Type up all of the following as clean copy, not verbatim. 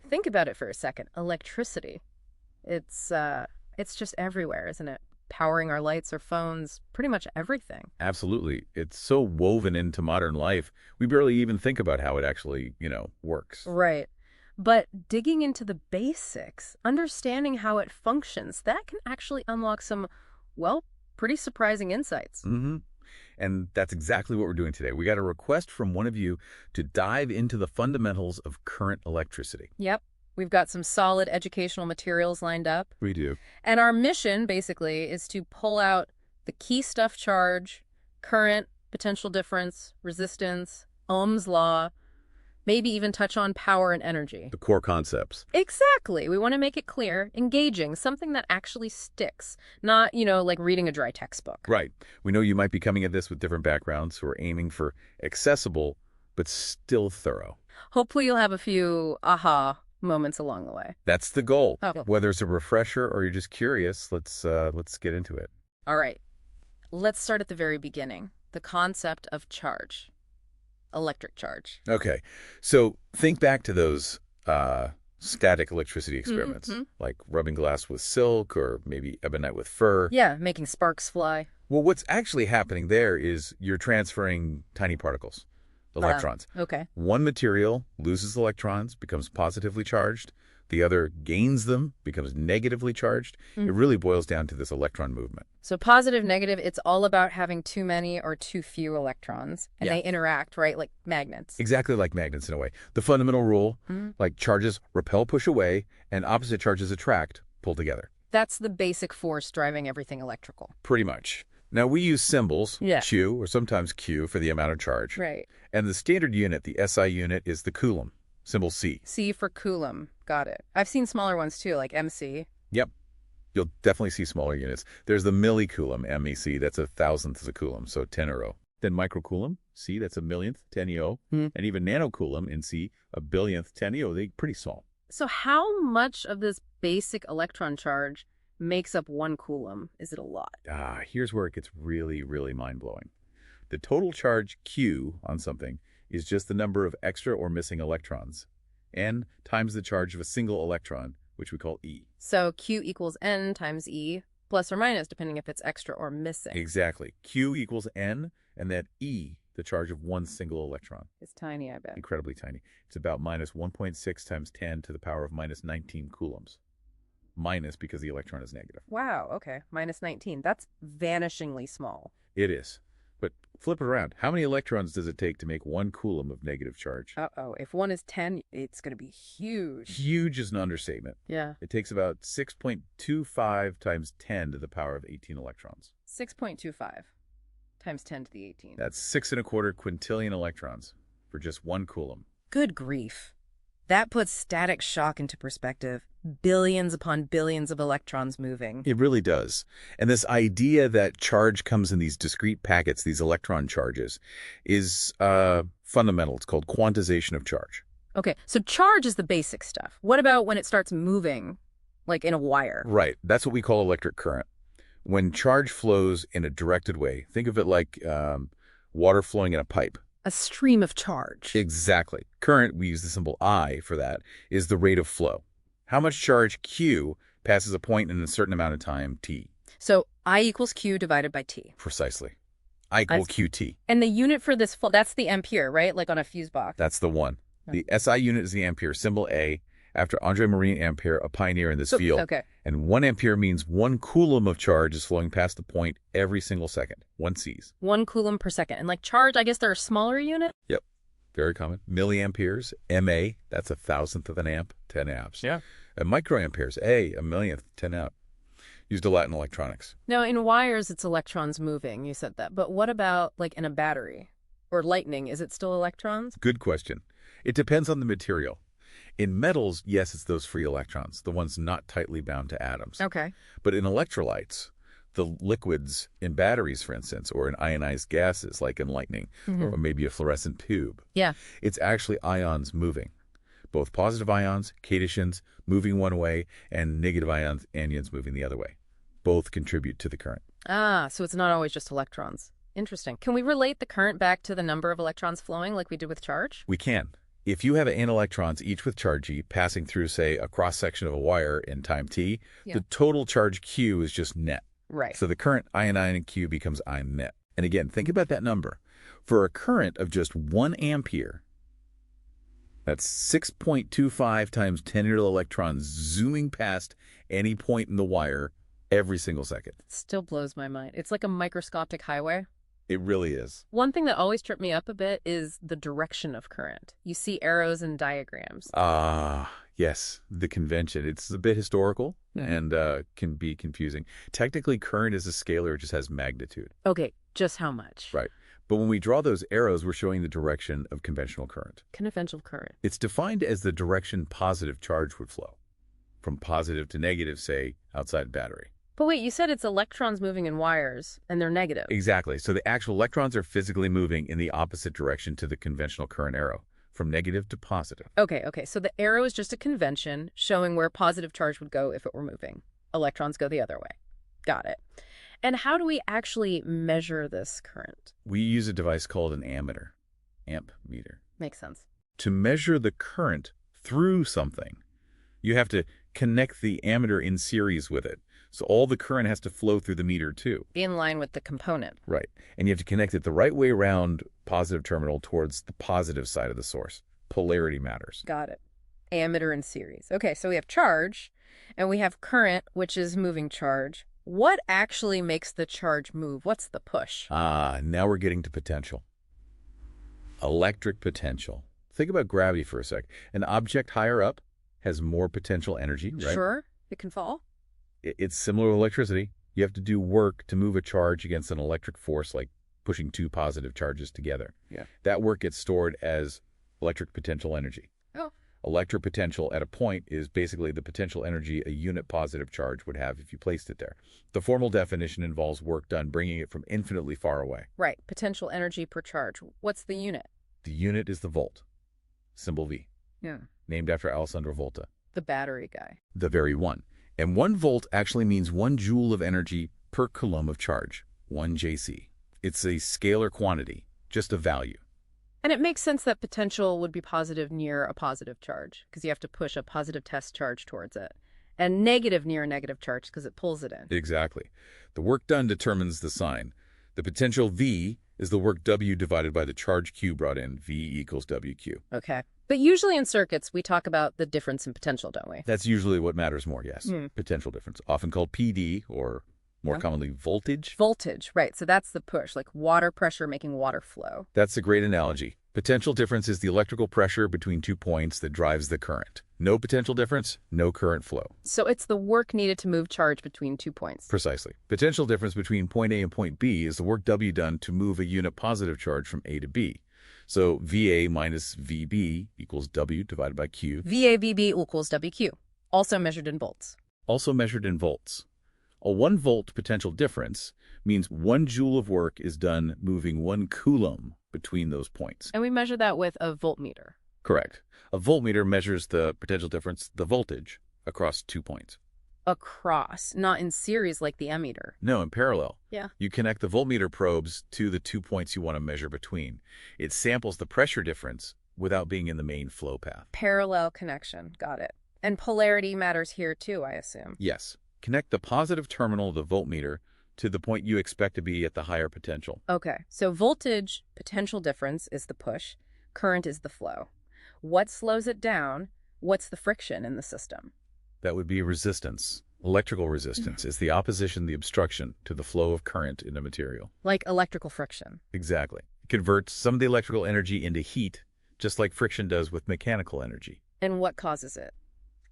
think about it for a second. Electricity. It's just everywhere, isn't it? Powering our lights or phones, pretty much everything. Absolutely. It's so woven into modern life, we barely even think about how it actually, works. Right. But digging into the basics, understanding how it functions, that can actually unlock some, well, pretty surprising insights. hmm And that's exactly what we're doing today. We got a request from one of you to dive into the fundamentals of current electricity. Yep. We've got some solid educational materials lined up. We do. And our mission, basically, is to pull out the key stuff: charge, current, potential difference, resistance, Ohm's law, maybe even touch on power and energy. The core concepts. Exactly. We want to make it clear, engaging, something that actually sticks, not, like reading a dry textbook. Right. We know you might be coming at this with different backgrounds, so we're aiming for accessible, but still thorough. Hopefully you'll have a few aha moments along the way. That's the goal. Oh. Whether it's a refresher or you're just curious, let's get into it. All right. Let's start at the very beginning. The concept of charge. Electric charge. Okay. So think back to those static electricity experiments, like rubbing glass with silk or maybe ebonite with fur. Yeah, making sparks fly. Well, what's actually happening there is you're transferring tiny particles, electrons. Okay. One material loses electrons, becomes positively charged. The other gains them, becomes negatively charged. It really boils down to this electron movement. So positive, negative, it's all about having too many or too few electrons. And Yeah. they interact, right? Like magnets. Exactly like magnets in a way. The fundamental rule, like charges repel, push away, and opposite charges attract, pull together. That's the basic force driving everything electrical. Pretty much. Now, we use symbols, Yeah. Q or sometimes Q, for the amount of charge. Right. And the standard unit, the SI unit, is the coulomb, symbol C. C for Coulomb. Got it. I've seen smaller ones too, like MC. Yep. You'll definitely see smaller units. There's the millicoulomb, MEC, that's a thousandth of a coulomb, so 10 euro. Then microcoulomb, C, that's a millionth, 10 EO. And even nanocoulomb in C, a billionth, 10 EO. They're pretty small. So how much of this basic electron charge makes up 1 Coulomb? Is it a lot? Here's where it gets really, really mind-blowing. The total charge Q on something is just the number of extra or missing electrons, N times the charge of a single electron, which we call E. So Q equals N times E, plus or minus, depending if it's extra or missing. Exactly. Q equals N, and that E, the charge of one single electron. It's tiny, I bet. Incredibly tiny. It's about minus 1.6 times 10 to the power of minus 19 coulombs. Minus because the electron is negative. Wow, okay. Minus 19. That's vanishingly small. It is. But flip it around. How many electrons does it take to make 1 coulomb of negative charge? Uh-oh. If 1 is 10, it's going to be huge. Huge is an understatement. Yeah. It takes about 6.25 times 10 to the power of 18 electrons. 6.25 times 10 to the 18. That's 6.25 quintillion electrons for just 1 coulomb. Good grief. That puts static shock into perspective. Billions upon billions of electrons moving. It really does. And this idea that charge comes in these discrete packets, these electron charges, is fundamental. It's called quantization of charge. Okay, so charge is the basic stuff. What about when it starts moving, like in a wire? Right. That's what we call electric current. When charge flows in a directed way, think of it like water flowing in a pipe. A stream of charge. Exactly. Current, we use the symbol I for that, is the rate of flow. How much charge Q passes a point in a certain amount of time, T. So I equals Q divided by T. Precisely. I equal QT. And the unit for this flow, that's the ampere, right? Like on a fuse box. That's the one. The SI unit is the ampere, symbol A, after Andre-Marie Ampere, a pioneer in this field. Okay. And 1 ampere means 1 coulomb of charge is flowing past the point every single second. 1 Cs. 1 Coulomb per second. And like charge, I guess there are smaller units? Yep. Very common. Milliamperes, MA, that's a thousandth of an amp, 10 amps. Yeah. And microamperes, a millionth, 10 amp. Used a lot in electronics. Now, in wires, it's electrons moving. You said that. But what about like in a battery or lightning? Is it still electrons? Good question. It depends on the material. In metals, yes, it's those free electrons, the ones not tightly bound to atoms. Okay. But in electrolytes, the liquids in batteries, for instance, or in ionized gases like in lightning, or maybe a fluorescent tube, Yeah. it's actually ions moving. Both positive ions, cations, moving one way, and negative ions, anions, moving the other way. Both contribute to the current. Ah, so it's not always just electrons. Interesting. Can we relate the current back to the number of electrons flowing like we did with charge? We can. If you have n electrons, each with charge E, passing through, say, a cross-section of a wire in time t, Yeah. the total charge Q is just net. Right. So the current I in Q becomes I net. And again, think about that number. For a current of just 1 ampere, that's 6.25 times 10 to the electrons zooming past any point in the wire every single second. Still blows my mind. It's like a microscopic highway. It really is. One thing that always tripped me up a bit is the direction of current. You see arrows and diagrams. Yes, the convention. It's a bit historical and can be confusing. Technically, current is a scalar, it just has magnitude. Okay, just how much? Right. But when we draw those arrows, we're showing the direction of conventional current. Conventional current. It's defined as the direction positive charge would flow, from positive to negative, say, outside battery. But wait, you said it's electrons moving in wires, and they're negative. Exactly. So the actual electrons are physically moving in the opposite direction to the conventional current arrow, from negative to positive. Okay. So the arrow is just a convention showing where positive charge would go if it were moving. Electrons go the other way. Got it. And how do we actually measure this current? We use a device called an ammeter, amp meter. Makes sense. To measure the current through something, you have to connect the ammeter in series with it. So all the current has to flow through the meter too. In line with the component. Right. And you have to connect it the right way around positive terminal towards the positive side of the source. Polarity matters. Got it. Ammeter in series. Okay, so we have charge, and we have current, which is moving charge. What actually makes the charge move? What's the push? Now we're getting to potential. Electric potential. Think about gravity for a sec. An object higher up has more potential energy, right? Sure, it can fall. It's similar to electricity. You have to do work to move a charge against an electric force, like pushing two positive charges together. Yeah. That work gets stored as electric potential energy. Oh. Electric potential at a point is basically the potential energy a unit positive charge would have if you placed it there. The formal definition involves work done bringing it from infinitely far away. Right. Potential energy per charge. What's the unit? The unit is the volt, symbol V. Yeah. Named after Alessandro Volta. The battery guy. The very one. And 1 volt actually means 1 joule of energy per coulomb of charge, 1 JC. It's a scalar quantity, just a value. And it makes sense that potential would be positive near a positive charge, because you have to push a positive test charge towards it. And negative near a negative charge, because it pulls it in. Exactly. The work done determines the sign. The potential V is the work W divided by the charge Q brought in, V equals WQ. Okay. But usually in circuits, we talk about the difference in potential, don't we? That's usually what matters more, yes. Potential difference, often called PD, or more commonly voltage. Voltage, right. So that's the push, like water pressure making water flow. That's a great analogy. Potential difference is the electrical pressure between 2 points that drives the current. No potential difference, no current flow. So it's the work needed to move charge between 2 points. Precisely. Potential difference between point A and point B is the work W done to move a unit positive charge from A to B. So VA minus VB equals W divided by Q. VAVB equals WQ, also measured in volts. Also measured in volts. A 1 volt potential difference means 1 joule of work is done moving 1 coulomb between those points. And we measure that with a voltmeter. Correct. A voltmeter measures the potential difference, the voltage, across 2 points. Across, not in series like the ammeter. No, in parallel. Yeah. You connect the voltmeter probes to the 2 points you want to measure between. It samples the pressure difference without being in the main flow path. Parallel connection. Got it. And polarity matters here too, I assume. Yes. Connect the positive terminal of the voltmeter to the point you expect to be at the higher potential. Okay. So voltage, potential difference is the push. Current is the flow. What slows it down? What's the friction in the system? That would be resistance. Electrical resistance is the opposition, the obstruction to the flow of current in a material. Like electrical friction. Exactly. It converts some of the electrical energy into heat, just like friction does with mechanical energy. And what causes it?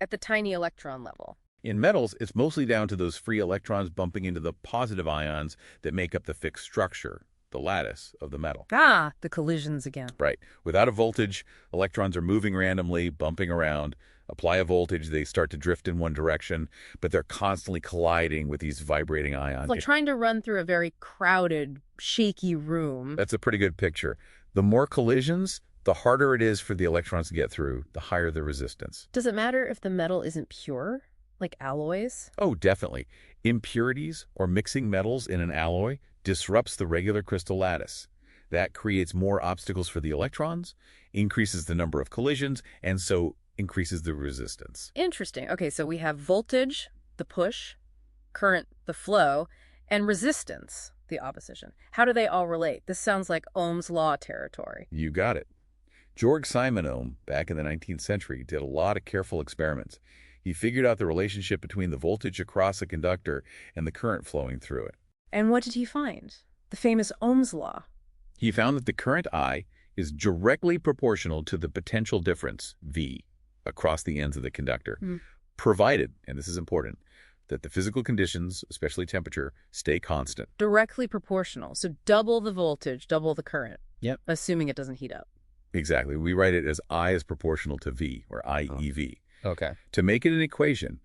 At the tiny electron level. In metals, it's mostly down to those free electrons bumping into the positive ions that make up the fixed structure, the lattice of the metal. Ah, the collisions again. Right. Without a voltage, electrons are moving randomly, bumping around. Apply a voltage, they start to drift in one direction, but they're constantly colliding with these vibrating ions. It's like trying to run through a very crowded, shaky room. That's a pretty good picture. The more collisions, the harder it is for the electrons to get through, the higher the resistance. Does it matter if the metal isn't pure? Like alloys? Oh, definitely. Impurities or mixing metals in an alloy disrupts the regular crystal lattice. That creates more obstacles for the electrons, increases the number of collisions, and so increases the resistance. Interesting. Okay, so we have voltage, the push, current, the flow, and resistance, the opposition. How do they all relate? This sounds like Ohm's law territory. You got it. Georg Simon Ohm, back in the 19th century, did a lot of careful experiments. He figured out the relationship between the voltage across a conductor and the current flowing through it. And what did he find? The famous Ohm's law. He found that the current I is directly proportional to the potential difference, V, across the ends of the conductor, provided, and this is important, that the physical conditions, especially temperature, stay constant. Directly proportional. So double the voltage, double the current. Yep. Assuming it doesn't heat up. Exactly. We write it as I is proportional to V, or IEV. Okay. To make it an equation,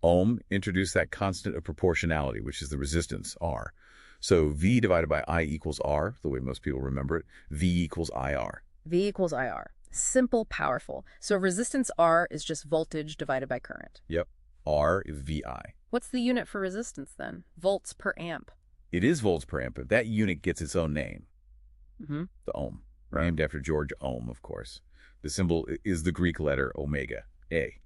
Ohm introduced that constant of proportionality, which is the resistance, R. So V divided by I equals R, the way most people remember it, V equals IR. V equals IR. Simple, powerful. So resistance R is just voltage divided by current. Yep. R is VI. What's the unit for resistance then? Volts per amp. It is volts per amp, but that unit gets its own name, the ohm, named after George Ohm, of course. The symbol is the Greek letter omega, A.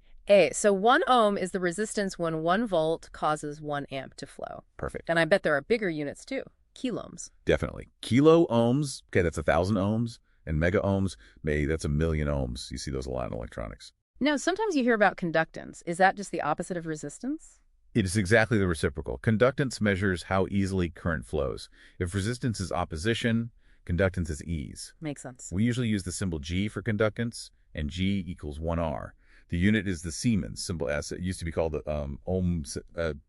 So 1 ohm is the resistance when 1 volt causes 1 amp to flow. Perfect. And I bet there are bigger units too. Kiloohms. Definitely. Kilo ohms, okay, that's 1,000 ohms. And mega ohms, that's 1,000,000 ohms. You see those a lot in electronics. Now, sometimes you hear about conductance. Is that just the opposite of resistance? It is exactly the reciprocal. Conductance measures how easily current flows. If resistance is opposition, conductance is ease. Makes sense. We usually use the symbol G for conductance, and G equals 1R. The unit is the Siemens, symbol S. It used to be called the ohm,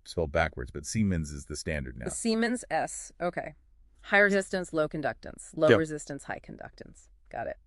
spelled backwards, but Siemens is the standard now. The Siemens S. Okay. High resistance, low conductance. Low resistance, high conductance. Got it.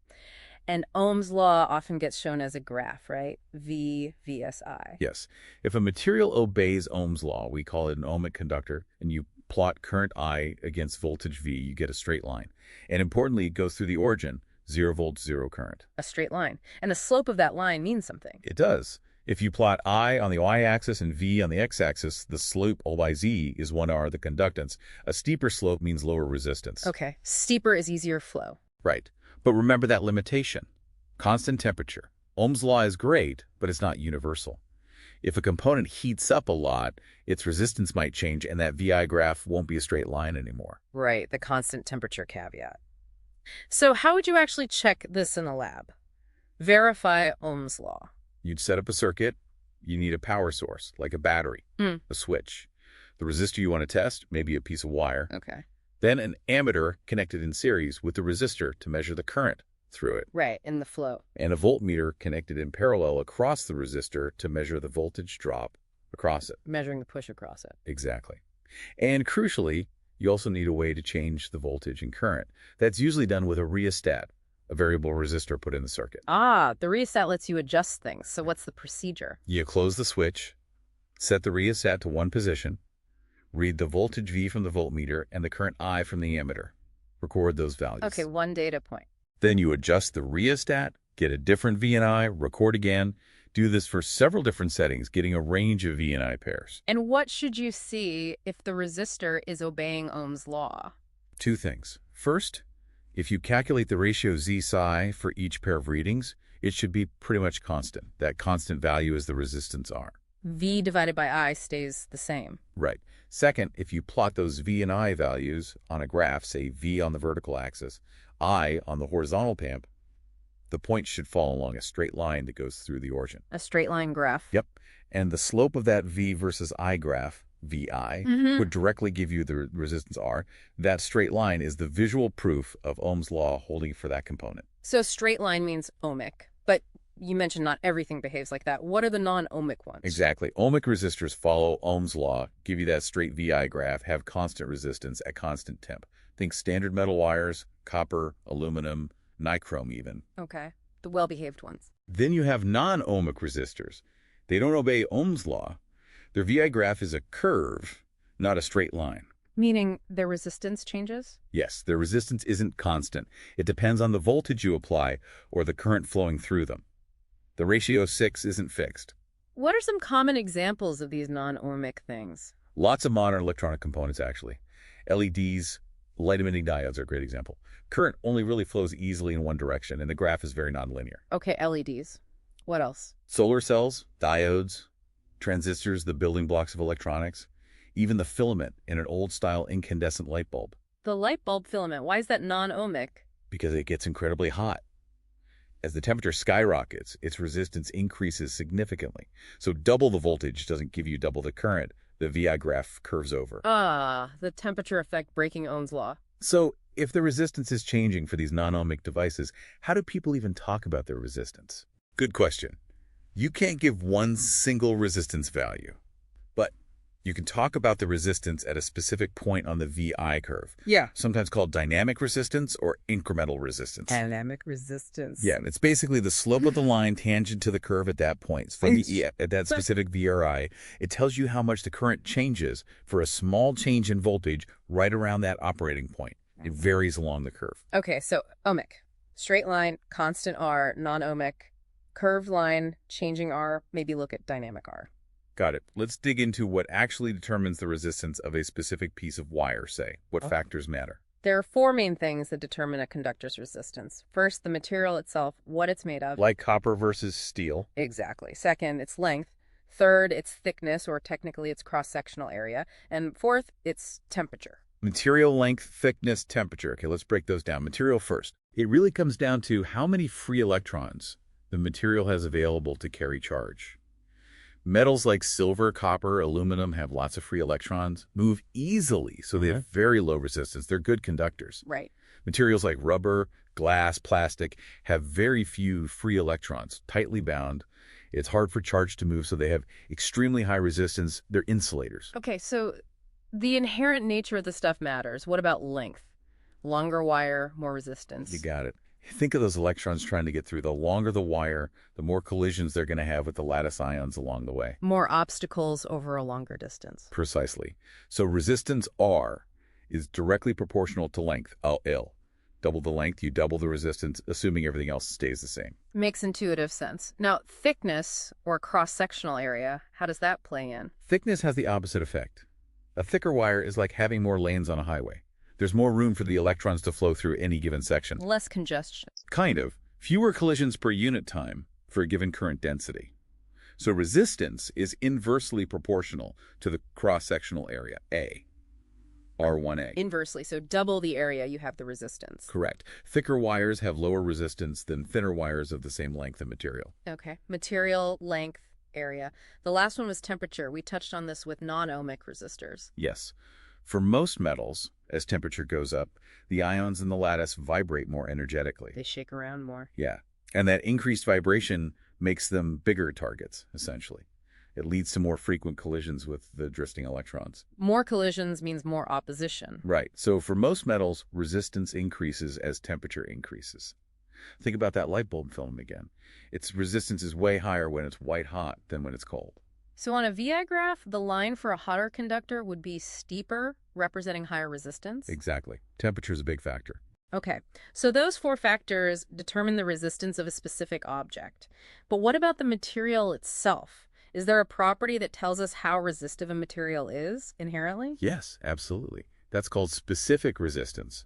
And Ohm's law often gets shown as a graph, right? V vs I. Yes. If a material obeys Ohm's law, we call it an ohmic conductor, and you plot current I against voltage V, you get a straight line. And importantly, it goes through the origin, 0 volts, 0 current. A straight line. And the slope of that line means something. It does. If you plot I on the y-axis and V on the x-axis, the slope O by Z is 1R, the conductance. A steeper slope means lower resistance. Okay. Steeper is easier flow. Right. But remember that limitation. Constant temperature. Ohm's law is great, but it's not universal. If a component heats up a lot, its resistance might change, and that VI graph won't be a straight line anymore. Right, the constant temperature caveat. So how would you actually check this in a lab? Verify Ohm's law. You'd set up a circuit. You need a power source, like a battery, a switch. The resistor you want to test, maybe a piece of wire. Okay. Then an ammeter connected in series with the resistor to measure the current through it. Right, in the flow. And a voltmeter connected in parallel across the resistor to measure the voltage drop across it. Measuring the push across it. Exactly. And crucially, you also need a way to change the voltage and current. That's usually done with a rheostat, a variable resistor put in the circuit. Ah, the rheostat lets you adjust things. So what's the procedure? You close the switch, set the rheostat to one position, read the voltage V from the voltmeter and the current I from the ammeter. Record those values. Okay, one data point. Then you adjust the rheostat, get a different V and I, record again. Do this for several different settings, getting a range of V and I pairs. And what should you see if the resistor is obeying Ohm's law? 2 things. First, if you calculate the ratio Z psi for each pair of readings, it should be pretty much constant. That constant value is the resistance R. V divided by I stays the same. Right. Second, if you plot those V and I values on a graph, say V on the vertical axis, I on the horizontal pamp, the point should fall along a straight line that goes through the origin. A straight line graph. Yep. And the slope of that V versus I graph, VI, would directly give you the resistance R. That straight line is the visual proof of Ohm's law holding for that component. So straight line means ohmic, but you mentioned not everything behaves like that. What are the non-ohmic ones? Exactly. Ohmic resistors follow Ohm's law, give you that straight VI graph, have constant resistance at constant temp. Think standard metal wires, copper, aluminum, nichrome even. Okay. The well-behaved ones. Then you have non-ohmic resistors. They don't obey Ohm's law. Their VI graph is a curve, not a straight line. Meaning their resistance changes? Yes, their resistance isn't constant. It depends on the voltage you apply or the current flowing through them. The ratio 6 isn't fixed. What are some common examples of these non-ohmic things? Lots of modern electronic components, actually. LEDs, Light-emitting diodes are a great example. Current only really flows easily in one direction, and the graph is very nonlinear. Okay, LEDs. What else? Solar cells, diodes, transistors, the building blocks of electronics, even the filament in an old-style incandescent light bulb, The light bulb filament, why is that non-ohmic? because it gets incredibly hot. As the temperature skyrockets, its resistance increases significantly. So double the voltage doesn't give you double the current. The VI graph curves over. Ah, the temperature effect breaking Ohm's law. So if the resistance is changing for these non-ohmic devices, how do people even talk about their resistance? Good question. You can't give one single resistance value, but you can talk about the resistance at a specific point on the VI curve. Yeah. Sometimes called dynamic resistance or incremental resistance. Dynamic resistance. Yeah, it's basically the slope of the line tangent to the curve at that point. From at that specific VRI, it tells you how much the current changes for a small change in voltage right around that operating point. It varies along the curve. Okay, so ohmic. Straight line, constant R, non-ohmic. Curved line, changing R, maybe look at dynamic R. Got it. Let's dig into what actually determines the resistance of a specific piece of wire, say. What factors matter? There are four main things that determine a conductor's resistance. First, the material itself, what it's made of. Like copper versus steel. Exactly. Second, its length. Third, its thickness, or technically its cross-sectional area. And fourth, its temperature. Material length, thickness, temperature. Okay, let's break those down. Material first. It really comes down to how many free electrons the material has available to carry charge. Metals like silver, copper, aluminum have lots of free electrons, move easily, so they have very low resistance. They're good conductors. Right. Materials like rubber, glass, plastic have very few free electrons, tightly bound. It's hard for charge to move, so they have extremely high resistance. They're insulators. Okay, so the inherent nature of the stuff matters. What about length? Longer wire, more resistance. You got it. Think of those electrons trying to get through. The longer the wire, the more collisions they're going to have with the lattice ions along the way. More obstacles over a longer distance. Precisely. So resistance R is directly proportional to length, L. Double the length, you double the resistance, assuming everything else stays the same. Makes intuitive sense. Now, thickness or cross-sectional area, how does that play in? Thickness has the opposite effect. A thicker wire is like having more lanes on a highway. There's more room for the electrons to flow through any given section. Less congestion. Kind of. Fewer collisions per unit time for a given current density. So resistance is inversely proportional to the cross-sectional area, A, R1A. Inversely, so double the area, you have the resistance. Correct. Thicker wires have lower resistance than thinner wires of the same length and material. Okay. Material, length, area. The last one was temperature. We touched on this with non-ohmic resistors. Yes. For most metals, as temperature goes up, the ions in the lattice vibrate more energetically. They shake around more. Yeah. And that increased vibration makes them bigger targets, essentially. It leads to more frequent collisions with the drifting electrons. More collisions means more opposition. Right. So for most metals, resistance increases as temperature increases. Think about that light bulb film again. Its resistance is way higher when it's white hot than when it's cold. So on a VI graph, the line for a hotter conductor would be steeper, representing higher resistance? Exactly. Temperature is a big factor. Okay, so those four factors determine the resistance of a specific object. But what about the material itself? Is there a property that tells us how resistive a material is inherently? Yes, absolutely. That's called specific resistance,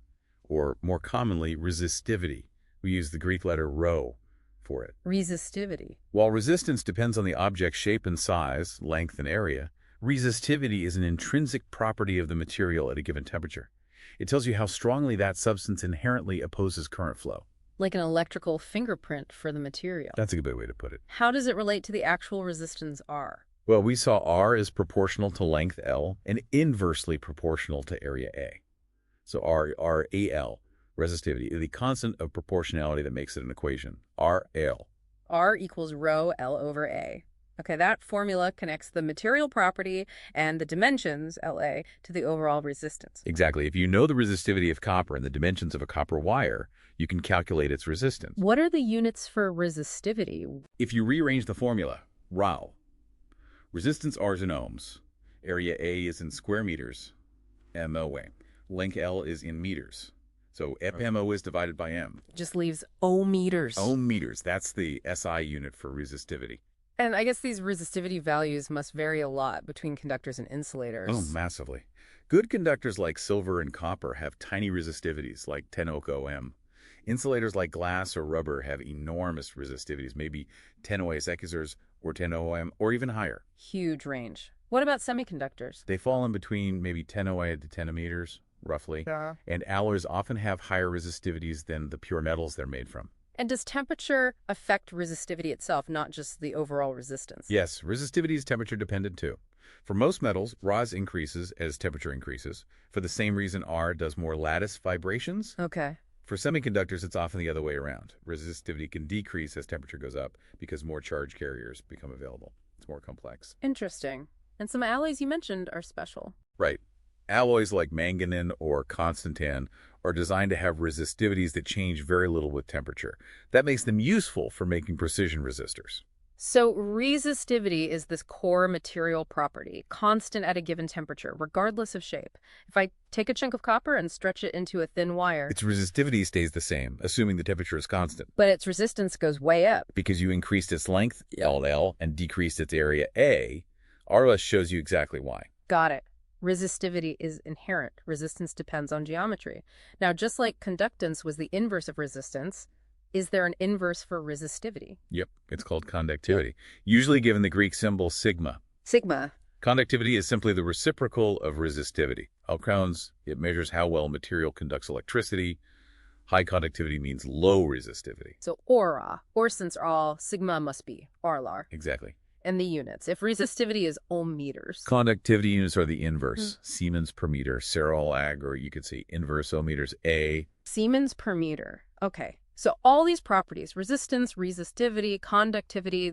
or more commonly, resistivity. We use the Greek letter rho for it. Resistivity. While resistance depends on the object's shape and size, length and area, resistivity is an intrinsic property of the material at a given temperature. It tells you how strongly that substance inherently opposes current flow. Like an electrical fingerprint for the material. That's a good way to put it. How does it relate to the actual resistance R? Well, we saw R is proportional to length L and inversely proportional to area A. So RAL, resistivity, is the constant of proportionality that makes it an equation, RL. R equals rho L over A. Okay, that formula connects the material property and the dimensions, LA, to the overall resistance. Exactly. If you know the resistivity of copper and the dimensions of a copper wire, you can calculate its resistance. What are the units for resistivity? If you rearrange the formula, RAL, resistance R is in ohms, area A is in square meters, MOA, length L is in meters. So FMO is divided by M. Just leaves ohm meters. Ohm meters, that's the SI unit for resistivity. And I guess these resistivity values must vary a lot between conductors and insulators. Oh, massively. Good conductors like silver and copper have tiny resistivities, like 10 ohm. Insulators like glass or rubber have enormous resistivities, maybe 10 oahs or 10 ohm or even higher. Huge range. What about semiconductors? They fall in between maybe 10 ohm to 10 meters, roughly, Yeah. and alloys often have higher resistivities than the pure metals they're made from. And does temperature affect resistivity itself, not just the overall resistance? Yes, resistivity is temperature dependent too. For most metals, ROS increases as temperature increases. For the same reason R does more lattice vibrations. Okay. For semiconductors, it's often the other way around. Resistivity can decrease as temperature goes up because more charge carriers become available. It's more complex. Interesting. And some alloys you mentioned are special. Right. Alloys like manganin or constantan are designed to have resistivities that change very little with temperature. That makes them useful for making precision resistors. So resistivity is this core material property, constant at a given temperature, regardless of shape. If I take a chunk of copper and stretch it into a thin wire, Its resistivity stays the same, assuming the temperature is constant. but its resistance goes way up. Because you increased its length, LL, and decreased its area, A, ROS shows you exactly why. Got it. Resistivity is inherent. Resistance depends on geometry. Now, just like conductance was the inverse of resistance, is there an inverse for resistivity? Yep, it's called conductivity, usually given the Greek symbol sigma. Sigma. Conductivity is simply the reciprocal of resistivity. Alcrones, it measures how well material conducts electricity. High conductivity means low resistivity. So aura, or since all, sigma must be Rlar. Exactly. And the units. If resistivity is ohm meters. Conductivity units are the inverse. Siemens per meter, Serol ag, or you could say inverse ohmmeters, A. Siemens per meter. Okay. So all these properties, resistance, resistivity, conductivity,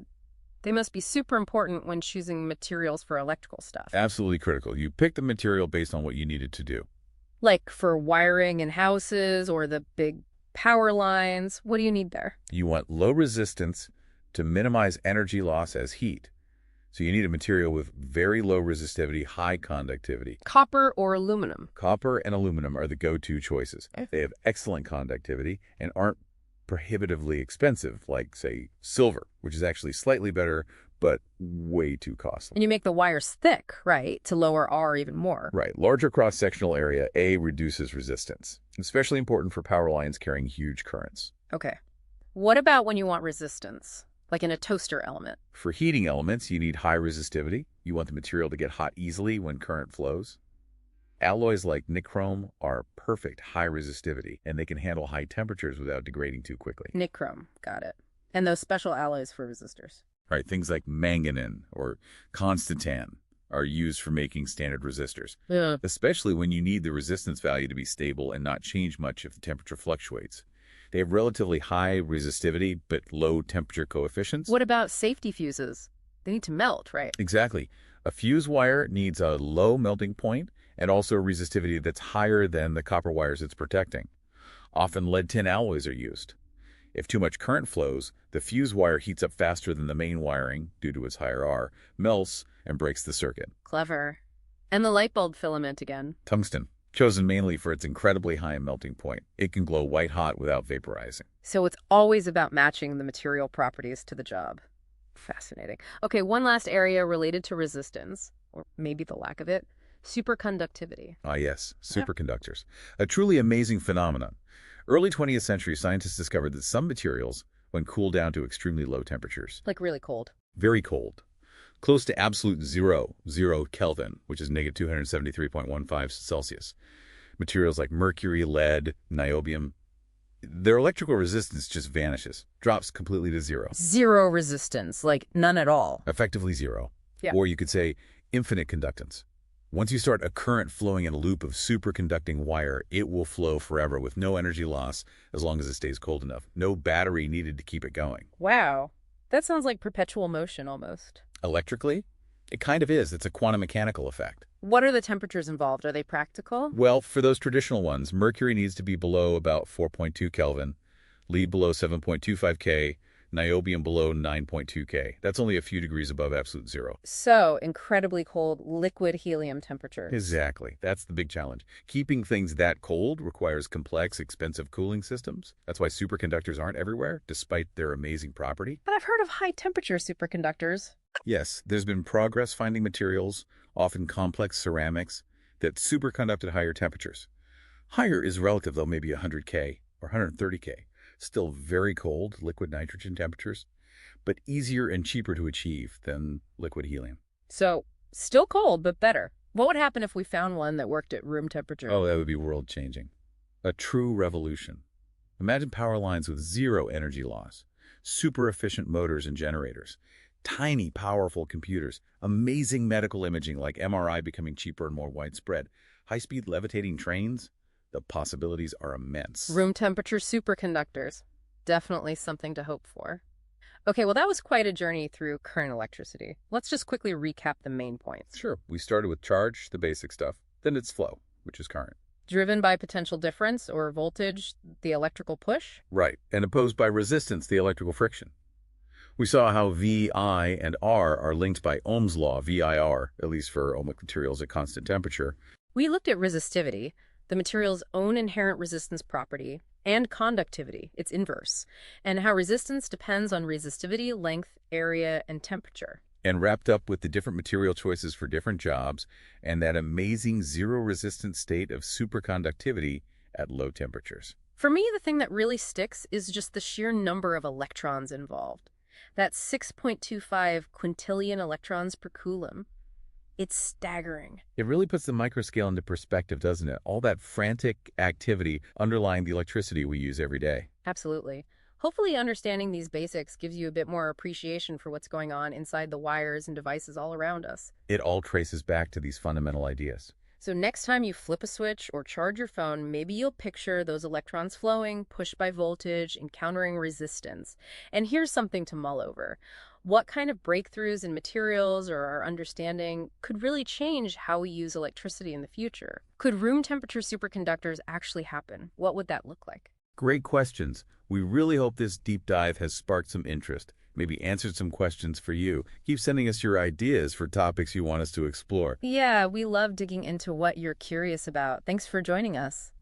they must be super important when choosing materials for electrical stuff. Absolutely critical. You pick the material based on what you needed to do. Like for wiring in houses or the big power lines, what do you need there? You want low resistance to minimize energy loss as heat. So you need a material with very low resistivity, high conductivity. Copper or aluminum? Copper and aluminum are the go-to choices. Okay. They have excellent conductivity and aren't prohibitively expensive, like, say, silver, which is actually slightly better, but way too costly. And you make the wires thick, right, to lower R even more. Right. Larger cross-sectional area, A, reduces resistance, especially important for power lines carrying huge currents. Okay. What about when you want resistance, like in a toaster element? For heating elements, you need high resistivity. You want the material to get hot easily when current flows. Alloys like nichrome are perfect high resistivity, and they can handle high temperatures without degrading too quickly. Nichrome, got it. And those special alloys for resistors. Right, things like manganin or constantan are used for making standard resistors, Yeah. especially when you need the resistance value to be stable and not change much if the temperature fluctuates. They have relatively high resistivity but low temperature coefficients. What about safety fuses? They need to melt, right? Exactly. A fuse wire needs a low melting point and also a resistivity that's higher than the copper wires it's protecting. Often lead-tin alloys are used. If too much current flows, the fuse wire heats up faster than the main wiring due to its higher R, melts, and breaks the circuit. Clever. And the light bulb filament again. Tungsten, chosen mainly for its incredibly high melting point. It can glow white hot without vaporizing. So it's always about matching the material properties to the job. Fascinating. Okay, one last area related to resistance, or maybe the lack of it, superconductivity. Ah yes, superconductors. A truly amazing phenomenon. Early 20th century, scientists discovered that some materials, when cooled down to extremely low temperatures, Like really cold. very cold, close to absolute zero Kelvin, which is negative 273.15 Celsius, materials like mercury, lead, niobium, their electrical resistance just vanishes, drops completely to zero, Zero resistance, like none at all. effectively zero. Yeah. Or you could say infinite conductance. Once you start a current flowing in a loop of superconducting wire, it will flow forever with no energy loss as long as it stays cold enough. No battery needed to keep it going. Wow. That sounds like perpetual motion almost. Electrically, it kind of is. It's a quantum mechanical effect. What are the temperatures involved? Are they practical? Well, for those traditional ones, mercury needs to be below about 4.2 Kelvin, lead below 7.25 K, niobium below 9.2 K. That's only a few degrees above absolute zero. So, incredibly cold liquid helium temperatures. Exactly. That's the big challenge. Keeping things that cold requires complex, expensive cooling systems. That's why superconductors aren't everywhere, despite their amazing property. But I've heard of high temperature superconductors. Yes, there's been progress finding materials, often complex ceramics, that superconduct at higher temperatures. Higher is relative, though, maybe 100K or 130K. Still very cold liquid nitrogen temperatures, but easier and cheaper to achieve than liquid helium. So, still cold, but better. What would happen if we found one that worked at room temperature? Oh, that would be world-changing. A true revolution. Imagine power lines with zero energy loss, super efficient motors and generators, tiny, powerful computers, amazing medical imaging like MRI becoming cheaper and more widespread, high-speed levitating trains. The possibilities are immense. Room temperature superconductors. Definitely something to hope for. Okay, well, that was quite a journey through current electricity. Let's just quickly recap the main points. Sure, we started with charge, the basic stuff, then it's flow, which is current. Driven by potential difference or voltage, the electrical push. Right, and opposed by resistance, the electrical friction. We saw how Vi and R are linked by Ohm's law, VIR, at least for ohmic materials at constant temperature. We looked at resistivity, the material's own inherent resistance property, and conductivity, its inverse, and how resistance depends on resistivity, length, area, and temperature. And wrapped up with the different material choices for different jobs and that amazing zero-resistance state of superconductivity at low temperatures. For me, the thing that really sticks is just the sheer number of electrons involved. That's 6.25 quintillion electrons per coulomb. It's staggering. It really puts the microscale into perspective, doesn't it? All that frantic activity underlying the electricity we use every day. Absolutely. Hopefully understanding these basics gives you a bit more appreciation for what's going on inside the wires and devices all around us. It all traces back to these fundamental ideas. So next time you flip a switch or charge your phone, maybe you'll picture those electrons flowing, pushed by voltage, encountering resistance. And here's something to mull over. What kind of breakthroughs in materials or our understanding could really change how we use electricity in the future? Could room temperature superconductors actually happen? What would that look like? Great questions. We really hope this deep dive has sparked some interest, maybe answered some questions for you. Keep sending us your ideas for topics you want us to explore. Yeah, we love digging into what you're curious about. Thanks for joining us.